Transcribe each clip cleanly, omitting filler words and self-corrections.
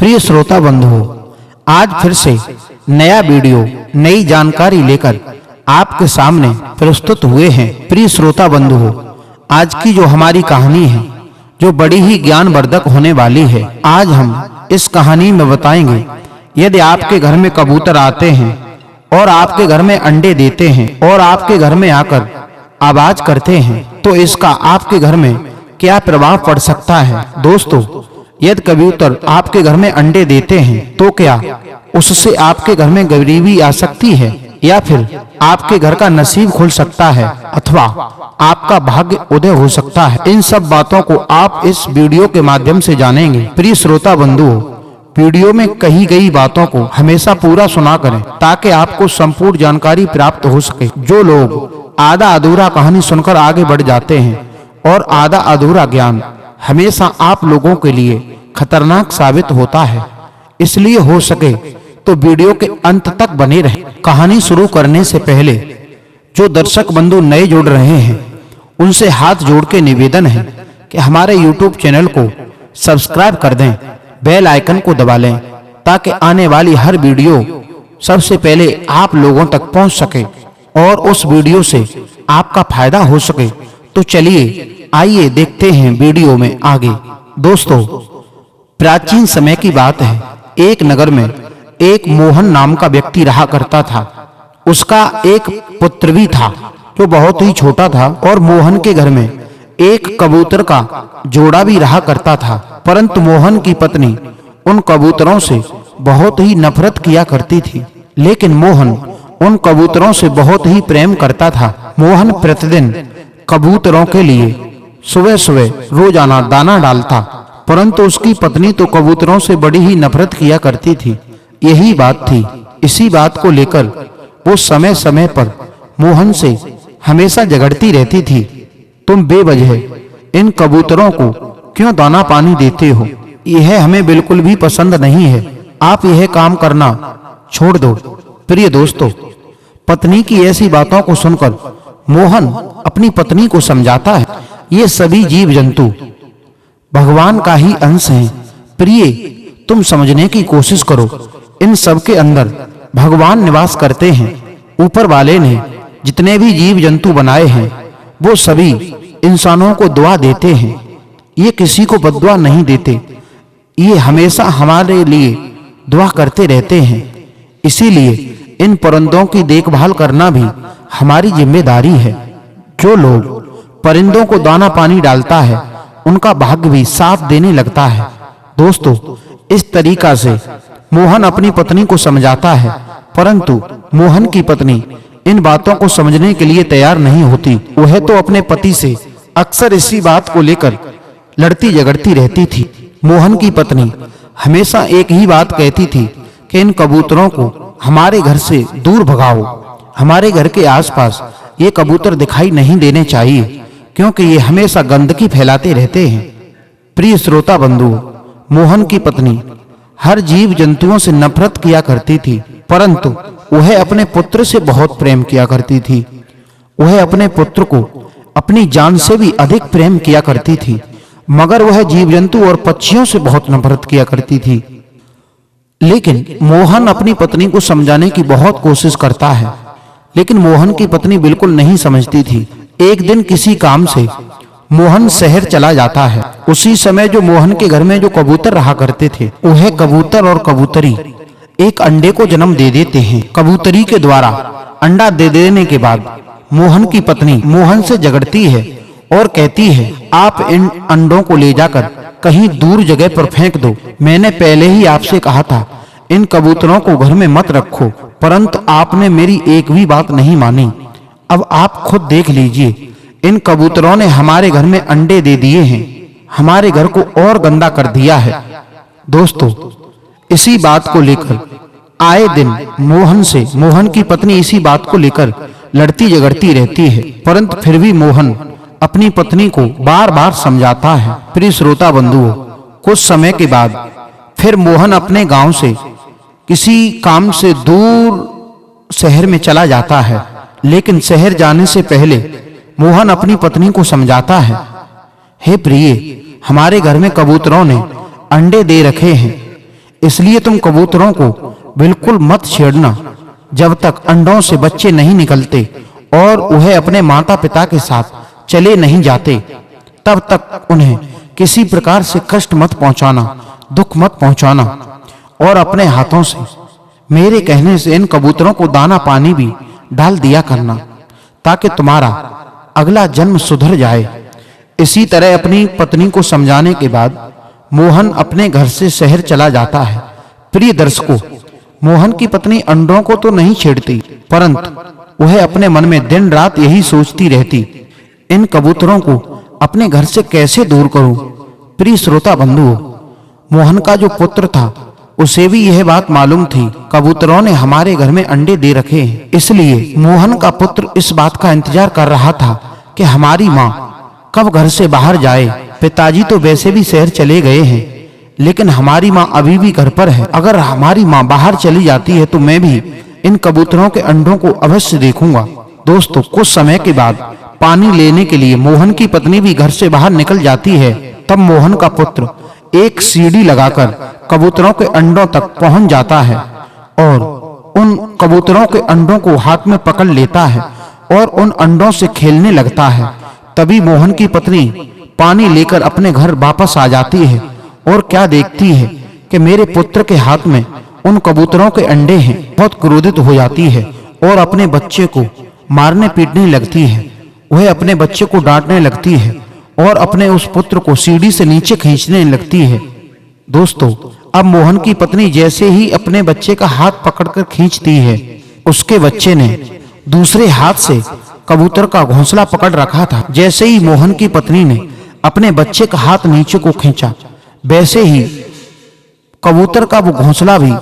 प्रिय श्रोता बंधुओं, आज फिर से नया वीडियो नई जानकारी लेकर आपके सामने प्रस्तुत हुए हैं। प्रिय श्रोता बंधुओं, आज की जो हमारी कहानी है जो बड़ी ही ज्ञानवर्धक होने वाली है। आज हम इस कहानी में बताएंगे, यदि आपके घर में कबूतर आते हैं और आपके घर में अंडे देते हैं और आपके घर में आकर आवाज करते हैं तो इसका आपके घर में क्या प्रभाव पड़ सकता है। दोस्तों, यदि कबूतर आपके घर में अंडे देते हैं तो क्या उससे आपके घर में गरीबी आ सकती है या फिर आपके घर का नसीब खुल सकता है अथवा आपका भाग्य उदय हो सकता है। इन सब बातों को आप इस वीडियो के माध्यम से जानेंगे। प्रिय श्रोता बंधुओं, वीडियो में कही गई बातों को हमेशा पूरा सुना करें ताकि आपको संपूर्ण जानकारी प्राप्त हो सके। जो लोग आधा अधूरा कहानी सुनकर आगे बढ़ जाते हैं और आधा अधूरा ज्ञान हमेशा आप लोगों के लिए खतरनाक साबित होता है, इसलिए हो सके तो वीडियो के अंत तक बने रहें। कहानी शुरू करने से पहले जो दर्शक बंधु नए जुड़ रहे हैं उनसे हाथ जोड़ के निवेदन है कि हमारे YouTube चैनल को सब्सक्राइब कर दें, बेल आइकन को दबा लें ताकि आने वाली हर वीडियो सबसे पहले आप लोगों तक पहुंच सके और उस वीडियो से आपका फायदा हो सके। तो चलिए आइए देखते हैं वीडियो में आगे। दोस्तों, प्राचीन समय की बात है। एक नगर में एक मोहन नाम का व्यक्ति रहा करता था। उसका एक पुत्र भी था जो बहुत ही छोटा था और मोहन के घर में एक कबूतर का जोड़ा भी रहा करता था। परंतु मोहन की पत्नी उन कबूतरों से बहुत ही नफरत किया करती थी, लेकिन मोहन उन कबूतरों से बहुत ही प्रेम करता था। मोहन प्रतिदिन कबूतरों के लिए सुबह सुबह रोजाना दाना डालता, परंतु उसकी पत्नी तो कबूतरों से बड़ी ही नफरत किया करती थी। यही बात थी। इसी बात को लेकर वो समय समय पर मोहन से हमेशा झगड़ती रहती थी। तुम बेवजह इन कबूतरों को क्यों दाना पानी देते हो? यह हमें बिल्कुल भी पसंद नहीं है। आप यह काम करना छोड़ दो। प्रिय दोस्तों, पत्नी की ऐसी बातों को सुनकर मोहन अपनी पत्नी को समझाता है, ये सभी जीव जंतु भगवान का ही अंश हैं। प्रिय, तुम समझने की कोशिश करो। इन सब के अंदर भगवान निवास करते हैं। ऊपर वाले ने जितने भी जीव जंतु बनाए हैं वो सभी इंसानों को दुआ देते हैं। ये किसी को बद्दुआ नहीं देते। ये हमेशा हमारे लिए दुआ करते रहते हैं। इसीलिए इन परिंदों की देखभाल करना भी हमारी जिम्मेदारी है। जो लोग परिंदों को दाना पानी डालता है उनका भाग्य भी साथ देने लगता है। दोस्तों, इस तरीका से मोहन अपनी पत्नी को समझाता है, परंतु मोहन की पत्नी इन बातों को समझने के लिए तैयार नहीं होती। वह तो अपने पति से अक्सर इसी बात को लेकर लड़ती झगड़ती रहती थी। मोहन की पत्नी हमेशा एक ही बात कहती थी कि इन कबूतरों को हमारे घर से दूर भगाओ। हमारे घर के आसपास ये कबूतर दिखाई नहीं देने चाहिए क्योंकि ये हमेशा गंदगी फैलाते रहते हैं। प्रिय श्रोता बंधुओं, मोहन की पत्नी हर जीव जंतुओं से नफरत किया करती थी, परंतु वह अपने पुत्र से बहुत प्रेम किया करती थी। वह अपने पुत्र को अपनी जान से भी अधिक प्रेम किया करती थी, मगर वह जीव जंतु और पक्षियों से बहुत नफरत किया करती थी। लेकिन मोहन अपनी पत्नी को समझाने की बहुत कोशिश करता है, लेकिन मोहन की पत्नी बिल्कुल नहीं समझती थी। एक दिन किसी काम से मोहन शहर चला जाता है। उसी समय जो मोहन के घर में जो कबूतर रहा करते थे, वह कबूतर और कबूतरी एक अंडे को जन्म दे देते हैं। कबूतरी के द्वारा अंडा दे देने के बाद मोहन की पत्नी मोहन से झगड़ती है और कहती है, आप इन अंडों को ले जाकर कहीं दूर जगह पर फेंक दो। मैंने पहले ही आपसे कहा था इन कबूतरों को घर में मत रखो, परंतु आपने मेरी एक भी बात नहीं मानी। अब आप खुद देख लीजिए, इन कबूतरों ने हमारे घर में अंडे दे दिए हैं, हमारे घर को और गंदा कर दिया है। दोस्तों, इसी बात को लेकर आए दिन मोहन की पत्नी इसी बात को लेकर लड़ती झगड़ती रहती है, परंतु फिर भी मोहन अपनी पत्नी को बार-बार समझाता है। प्रिय श्रोता बंधुओं, कुछ समय के बाद फिर मोहन अपने गांव से किसी काम से दूर शहर में चला जाता है, लेकिन शहर जाने से पहले मोहन अपनी पत्नी को समझाता है, हे प्रिय, हमारे घर में कबूतरों ने अंडे दे रखे हैं, इसलिए तुम कबूतरों को बिल्कुल मत छेड़ना जब तक अंडों से बच्चे नहीं निकलते और वह अपने माता-पिता के साथ चले नहीं जाते, तब तक उन्हें किसी प्रकार से कष्ट मत पहुंचाना, दुख मत पहुंचाना और अपने हाथों से मेरे कहने से इन कबूतरों को दाना पानी भी डाल दिया करना, ताकि तुम्हारा अगला जन्म सुधर जाए। इसी तरह अपनी पत्नी को समझाने के बाद मोहन अपने घर से शहर चला जाता है। प्रिय दर्शकों, मोहन की पत्नी अंडों को तो नहीं छेड़ती, परंतु वह अपने मन में दिन रात यही सोचती रहती, इन कबूतरों को अपने घर से कैसे दूर करूं। प्रिय श्रोता बंधुओं, मोहन का जो पुत्र था उसे भी यह बात मालूम थी, कबूतरों ने हमारे घर में अंडे दे रखे हैं। इसलिए मोहन का पुत्र इस बात का इंतजार कर रहा था कि हमारी माँ कब घर से बाहर जाए। पिताजी तो वैसे भी शहर चले गए हैं, लेकिन हमारी माँ अभी भी घर पर है। अगर हमारी माँ बाहर चली जाती है तो मैं भी इन कबूतरों के अंडों को अवश्य देखूंगा। दोस्तों, कुछ समय के बाद पानी लेने के लिए मोहन की पत्नी भी घर से बाहर निकल जाती है। तब मोहन का पुत्र एक सीढ़ी लगाकर कबूतरों के अंडों तक पहुंच जाता है और उन कबूतरों के अंडों को हाथ में पकड़ लेता है और उन अंडों से खेलने लगता है। तभी मोहन की पत्नी पानी लेकर अपने घर वापस आ जाती है और क्या देखती है कि मेरे पुत्र के हाथ में उन कबूतरों के अंडे हैं। बहुत क्रोधित हो जाती है और अपने बच्चे को मारने पीटने लगती है। वह अपने बच्चे को डांटने लगती है और अपने उस पुत्र को सीढ़ी से नीचे खींचने लगती है। दोस्तों, अब मोहन की पत्नी जैसे ही अपने बच्चे का हाथ पकड़कर खींचती है, उसके बच्चे ने दूसरे हाथ से कबूतर का घोंसला पकड़ रखा था। जैसे ही मोहन की पत्नी ने अपने बच्चे का हाथ नीचे को खींचा, वैसे ही कबूतर का वो घोंसला भी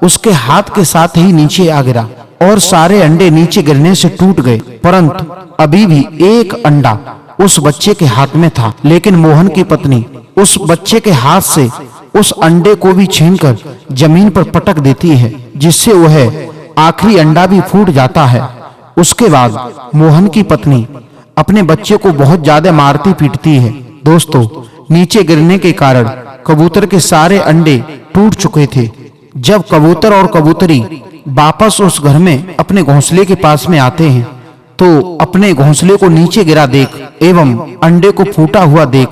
उसके हाथ के साथ ही नीचे आ गिरा और सारे अंडे नीचे गिरने से टूट गए। परंतु अभी भी एक अंडा उस बच्चे के हाथ में था, लेकिन मोहन की पत्नी उस बच्चे के हाथ से उस अंडे को भी छीनकर जमीन पर पटक देती है, जिससे वह आखिरी अंडा भी फूट जाता है। उसके बाद मोहन की पत्नी अपने बच्चे को बहुत ज्यादा मारती पीटती है। दोस्तों, नीचे गिरने के कारण कबूतर के सारे अंडे टूट चुके थे। जब कबूतर और कबूतरी वापस उस घर में अपने घोंसले के पास में आते हैं, तो अपने घोंसले को नीचे गिरा देख एवं अंडे को फूटा हुआ देख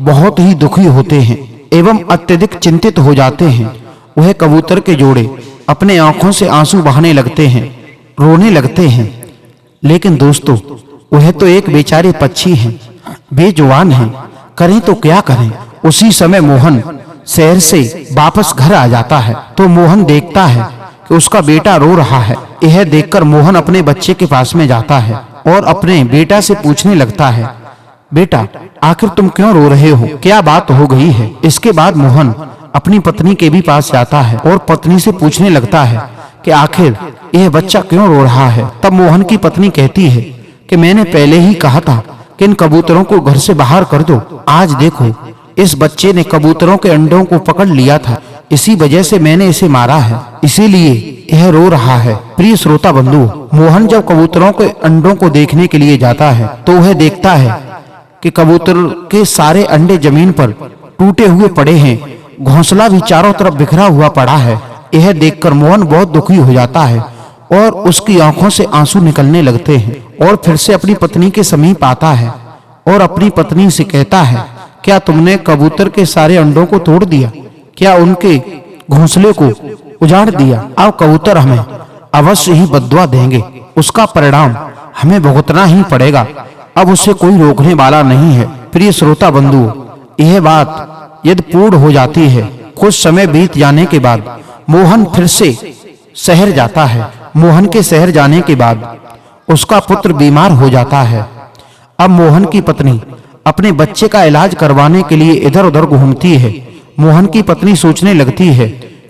बहुत ही दुखी होते हैं एवं अत्यधिक चिंतित हो जाते हैं। वह कबूतर के जोड़े अपने आंखों से आंसू बहाने लगते हैं, रोने लगते हैं। लेकिन दोस्तों, वह तो एक बेचारे पक्षी हैं, बेजुबान हैं, करें तो क्या करें। उसी समय मोहन शहर से वापस घर आ जाता है, तो मोहन देखता है कि उसका बेटा रो रहा है। यह देखकर मोहन अपने बच्चे के पास में जाता है और अपने बेटा से पूछने लगता है, बेटा, आखिर तुम क्यों रो रहे हो? क्या बात हो गई है? इसके बाद मोहन अपनी पत्नी के भी पास जाता है और पत्नी से पूछने लगता है कि आखिर यह बच्चा क्यों रो रहा है। तब मोहन की पत्नी कहती है कि मैंने पहले ही कहा था कि इन कबूतरों को घर से बाहर कर दो। आज देखो, इस बच्चे ने कबूतरों के अंडों को पकड़ लिया था, इसी वजह से मैंने इसे मारा है, इसीलिए यह रो रहा है। प्रिय श्रोता बंधु, मोहन जब कबूतरों के अंडों को देखने के लिए जाता है, तो वह देखता है कि कबूतर के सारे अंडे जमीन पर टूटे हुए पड़े हैं, घोंसला भी चारों तरफ बिखरा हुआ पड़ा है। यह देखकर मोहन बहुत दुखी हो जाता है और उसकी आंखों से आंसू निकलने लगते हैं और फिर से अपनी पत्नी के समीप आता है और अपनी पत्नी से कहता है, क्या तुमने कबूतर के सारे अंडों को तोड़ दिया? क्या उनके घोंसले को उजाड़ दिया? अब कबूतर हमें अवश्य ही बद्दुआ देंगे, उसका परिणाम हमें भुगतना ही पड़ेगा। अब उसे कोई रोकने वाला नहीं है। प्रिय श्रोता बंधुओं, यह बात यदि पूर्ण हो जाती है। कुछ समय बीत जाने के बाद मोहन फिर से शहर जाता है। मोहन के शहर जाने के बाद उसका पुत्र बीमार हो जाता है। अब मोहन की पत्नी अपने बच्चे का इलाज करवाने के लिए इधर-उधर घूमती है। मोहन की पत्नी सोचने लगती है,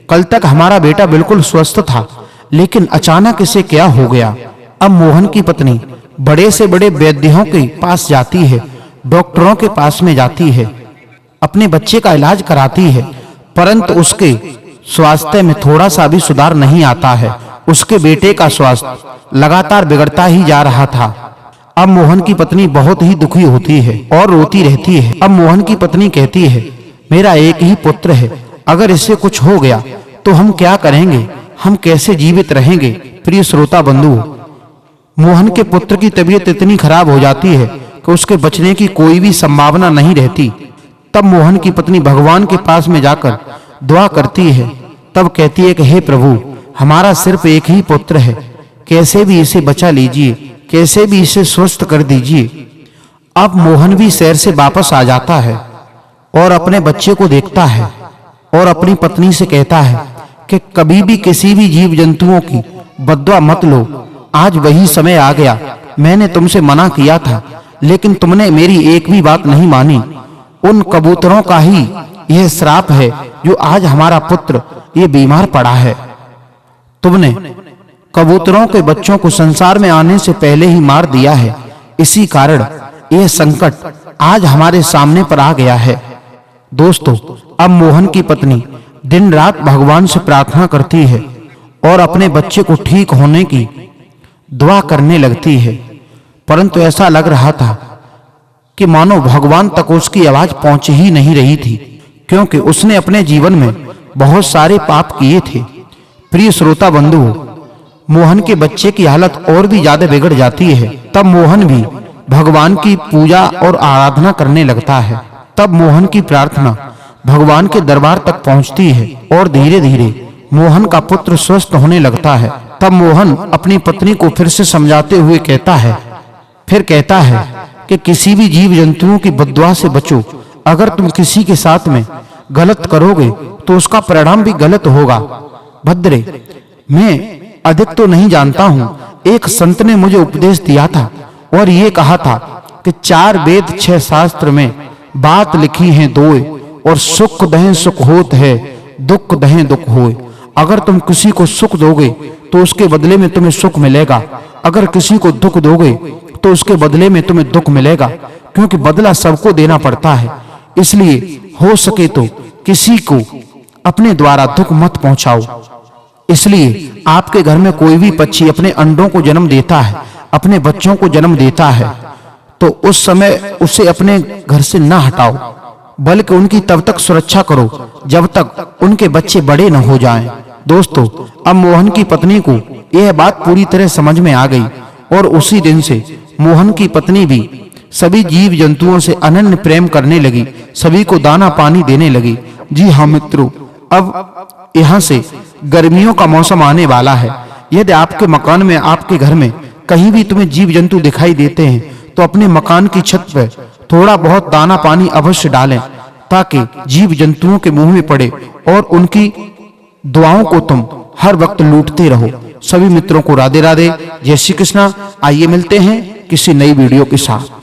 कल तक हमारा बेटा बिल्कुल स्वस्थ था, लेकिन अचानक इसे क्या हो गया। अब मोहन की पत्नी बड़े से बड़े वैद्यों के पास जाती है, डॉक्टरों के पास में जाती है, अपने बच्चे का इलाज कराती है, परंतु उसके स्वास्थ्य में थोड़ा सा भी सुधार नहीं आता है। उसके बेटे का स्वास्थ्य लगातार बिगड़ता ही जा रहा था। अब मोहन की पत्नी बहुत ही दुखी होती है और रोती रहती है। अब मोहन की पत्नी कहती है, मेरा एक ही पुत्र है, अगर इससे कुछ हो गया तो हम क्या करेंगे, हम कैसे जीवित रहेंगे। प्रिय श्रोता बंधु, मोहन के पुत्र की तबीयत इतनी खराब हो जाती है कि उसके बचने की कोई भी संभावना नहीं रहती। तब मोहन की पत्नी भगवान के पास में जाकर दुआ करती है। तब कहती है कि हे प्रभु, हमारा सिर्फ एक ही पुत्र है, कैसे भी इसे बचा लीजिए, कैसे भी इसे स्वस्थ कर दीजिए। अब मोहन भी शहर से वापस आ जाता है और अपने बच्चे को देखता है और अपनी पत्नी से कहता है कि कभी भी किसी भी जीव जंतुओं की बद्दुआ मत लो। आज वही समय आ गया, मैंने तुमसे मना किया था लेकिन तुमने मेरी एक भी बात नहीं मानी। उन कबूतरों का ही यह श्राप है जो आज हमारा पुत्र ये बीमार पड़ा है। तुमने कबूतरों के बच्चों को संसार में आने से पहले ही मार दिया है, इसी कारण यह संकट आज हमारे सामने पर आ गया है। दोस्तों, अब मोहन की पत्नी दिन रात भगवान से प्रार्थना करती है और अपने बच्चे को ठीक होने की दुआ करने लगती है, परंतु ऐसा लग रहा था कि मानो भगवान तक उसकी आवाज पहुंच ही नहीं रही थी, क्योंकि उसने अपने जीवन में बहुत सारे पाप किए थे। प्रिय श्रोता बंधु, मोहन के बच्चे की हालत और भी ज्यादा बिगड़ जाती है। तब मोहन भी भगवान की पूजा और आराधना करने लगता है। तब मोहन की प्रार्थना भगवान के दरबार तक पहुंचती है और धीरे-धीरे मोहन का पुत्र स्वस्थ होने लगता है। तब मोहन अपनी पत्नी को फिर से समझाते हुए कहता है कि किसी भी जीव जंतुओं की बद्दुआ से बचो। अगर तुम किसी के साथ में गलत करोगे तो उसका परिणाम भी गलत होगा। भद्रे, मैं अधिक तो नहीं जानता हूँ, एक संत ने मुझे उपदेश दिया था और ये कहा था कि 4 वेद 6 शास्त्र में बात लिखी है दोए, और सुख दहें सुख होत है, दुख दहें दुख होए। अगर तुम किसी को सुख दोगे तो उसके बदले में तुम्हें सुख मिलेगा, अगर किसी को दुख दोगे तो उसके बदले में तुम्हें दुख मिलेगा, क्योंकि बदला सबको देना पड़ता है। इसलिए हो सके तो किसी को अपने द्वारा दुख मत पहुंचाओ। इसलिए आपके घर में कोई भी पक्षी अपने अंडों को जन्म देता है, अपने बच्चों को जन्म देता है, तो उस समय उसे अपने घर से न हटाओ, बल्कि उनकी तब तक सुरक्षा करो जब तक उनके बच्चे बड़े न हो जाएं। दोस्तों, अब मोहन की पत्नी को यह बात पूरी तरह समझ में आ गई और उसी दिन से मोहन की पत्नी भी सभी जीव जंतुओं से अनन्य प्रेम करने लगी, सभी को दाना पानी देने लगी। जी हाँ मित्रों, अब यहाँ से गर्मियों का मौसम आने वाला है। यदि आपके मकान में, आपके घर में कहीं भी तुम्हें जीव जंतु दिखाई देते हैं तो अपने मकान की छत पर थोड़ा बहुत दाना पानी अवश्य डालें, ताकि जीव जंतुओं के मुंह में पड़े और उनकी दुआओं को तुम हर वक्त लूटते रहो। सभी मित्रों को राधे राधे, जय श्री कृष्णा। आइए मिलते हैं किसी नई वीडियो के साथ।